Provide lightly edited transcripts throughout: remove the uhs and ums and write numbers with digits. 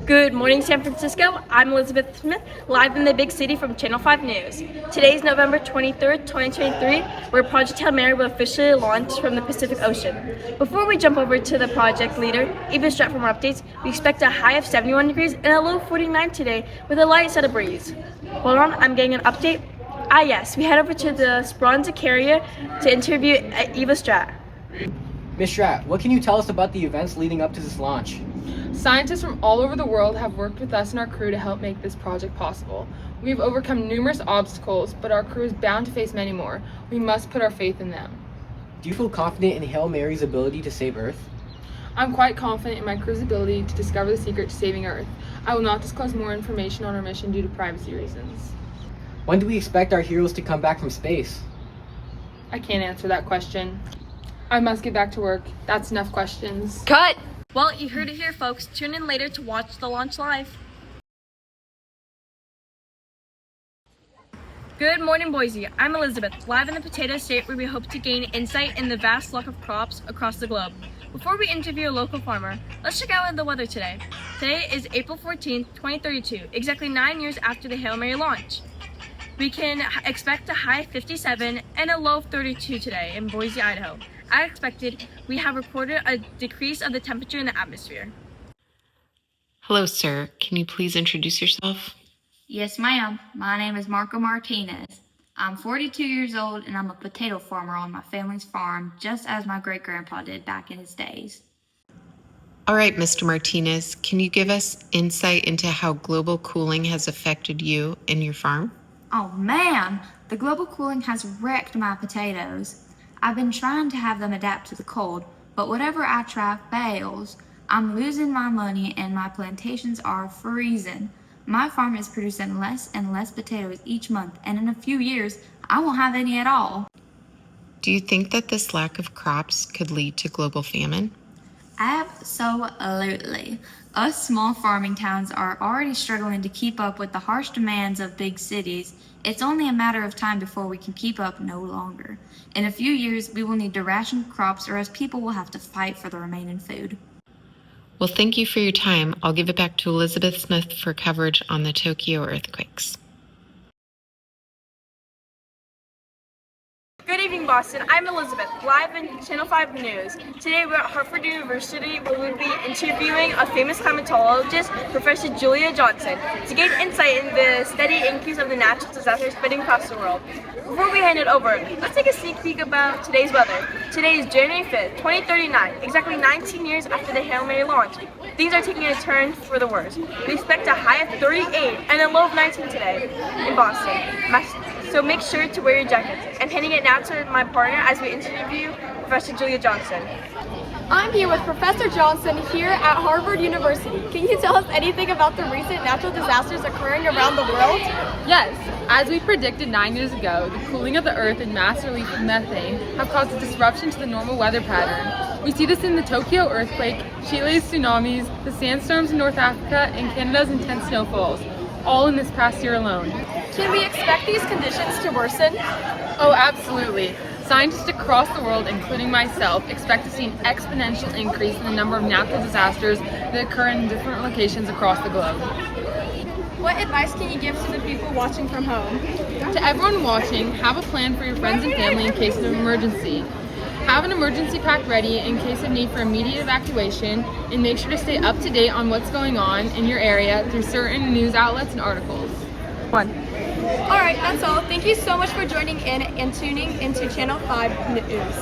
Good morning, San Francisco. I'm Elizabeth Smith, live in the big city from Channel 5 News. Today is November 23rd, 2023, where Project Hail Mary will officially launch from the Pacific Ocean. Before we jump over to the project leader, Eva Stratt from updates, we expect a high of 71 degrees and a low of 49 today with a light set of breeze. Hold on, I'm getting an update. Yes, we head over to the Speranza carrier to interview Eva Stratt. Ms. Stratt, what can you tell us about the events leading up to this launch? Scientists from all over the world have worked with us and our crew to help make this project possible. We have overcome numerous obstacles, but our crew is bound to face many more. We must put our faith in them. Do you feel confident in Hail Mary's ability to save Earth? I'm quite confident in my crew's ability to discover the secret to saving Earth. I will not disclose more information on our mission due to privacy reasons. When do we expect our heroes to come back from space? I can't answer that question. I must get back to work. That's enough questions. Cut! Well, you heard it here, folks. Tune in later to watch the launch live. Good morning, Boise. I'm Elizabeth, live in the Potato State, where we hope to gain insight in the vast luck of crops across the globe. Before we interview a local farmer, let's check out the weather today. Today is April 14th, 2032, exactly 9 years after the Hail Mary launch. We can expect a high of 57 and a low of 32 today in Boise, Idaho. As expected, we have reported a decrease of the temperature in the atmosphere. Hello, sir. Can you please introduce yourself? Yes, ma'am. My name is Marco Martinez. I'm 42 years old and I'm a potato farmer on my family's farm, just as my great-grandpa did back in his days. All right, Mr. Martinez, can you give us insight into how global cooling has affected you and your farm? Oh man, the global cooling has wrecked my potatoes. I've been trying to have them adapt to the cold, but whatever I try fails. I'm losing my money and my plantations are freezing. My farm is producing less and less potatoes each month, and in a few years, I won't have any at all. Do you think that this lack of crops could lead to global famine? Absolutely. Us small farming towns are already struggling to keep up with the harsh demands of big cities. It's only a matter of time before we can keep up no longer. In a few years, we will need to ration crops or else people will have to fight for the remaining food. Well, thank you for your time. I'll give it back to Elizabeth Smith for coverage on the Tokyo earthquakes. Good evening, Boston. I'm Elizabeth, live in Channel 5 News. Today we're at Harvard University, where we'll be interviewing a famous climatologist, Professor Julia Johnson, to gain insight in the steady increase of the natural disasters spreading across the world. Before we hand it over, let's take a sneak peek about today's weather. Today is January 5th, 2039, exactly 19 years after the Hail Mary launch. Things are taking a turn for the worse. We expect a high of 38 and a low of 19 today in Boston. So make sure to wear your jackets. I'm handing it now to my partner as we interview Professor Julia Johnson. I'm here with Professor Johnson here at Harvard University. Can you tell us anything about the recent natural disasters occurring around the world? Yes, as we predicted 9 years ago, the cooling of the earth and mass release of methane have caused a disruption to the normal weather pattern. We see this in the Tokyo earthquake, Chile's tsunamis, the sandstorms in North Africa, and Canada's intense snowfalls, all in this past year alone. Can we expect these conditions to worsen? Oh, absolutely. Scientists across the world, including myself, expect to see an exponential increase in the number of natural disasters that occur in different locations across the globe. What advice can you give to the people watching from home? To everyone watching, have a plan for your friends and family in case of an emergency. Have an emergency pack ready in case of need for immediate evacuation, and make sure to stay up to date on what's going on in your area through certain news outlets and articles. All right, that's all. Thank you so much for joining in and tuning into Channel 5 News.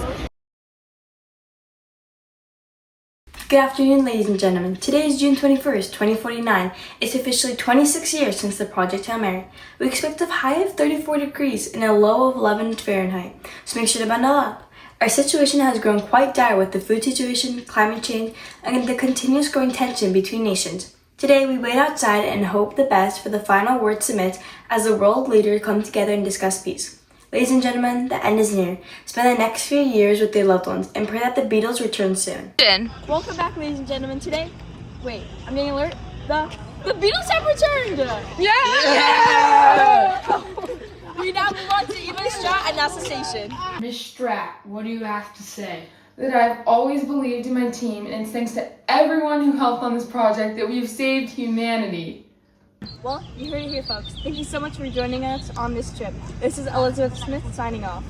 Good afternoon, ladies and gentlemen. Today is June 21st, 2049. It's officially 26 years since the Project Hail Mary. We expect a high of 34 degrees and a low of 11 Fahrenheit, so make sure to bundle up. Our situation has grown quite dire with the food situation, climate change, and the continuous growing tension between nations. Today, we wait outside and hope the best for the final word submit as the world leaders come together and discuss peace. Ladies and gentlemen, the end is near. Spend the next few years with your loved ones and pray that the Beatles return soon. Welcome back, ladies and gentlemen. Today, wait, I'm getting alert. The Beatles have returned! Yeah! We now move on to conversation. Miss Stratt, what do you have to say? That I've always believed in my team, and it's thanks to everyone who helped on this project that we've saved humanity. Well, you heard it here, folks. Thank you so much for joining us on this trip. This is Elizabeth Smith signing off.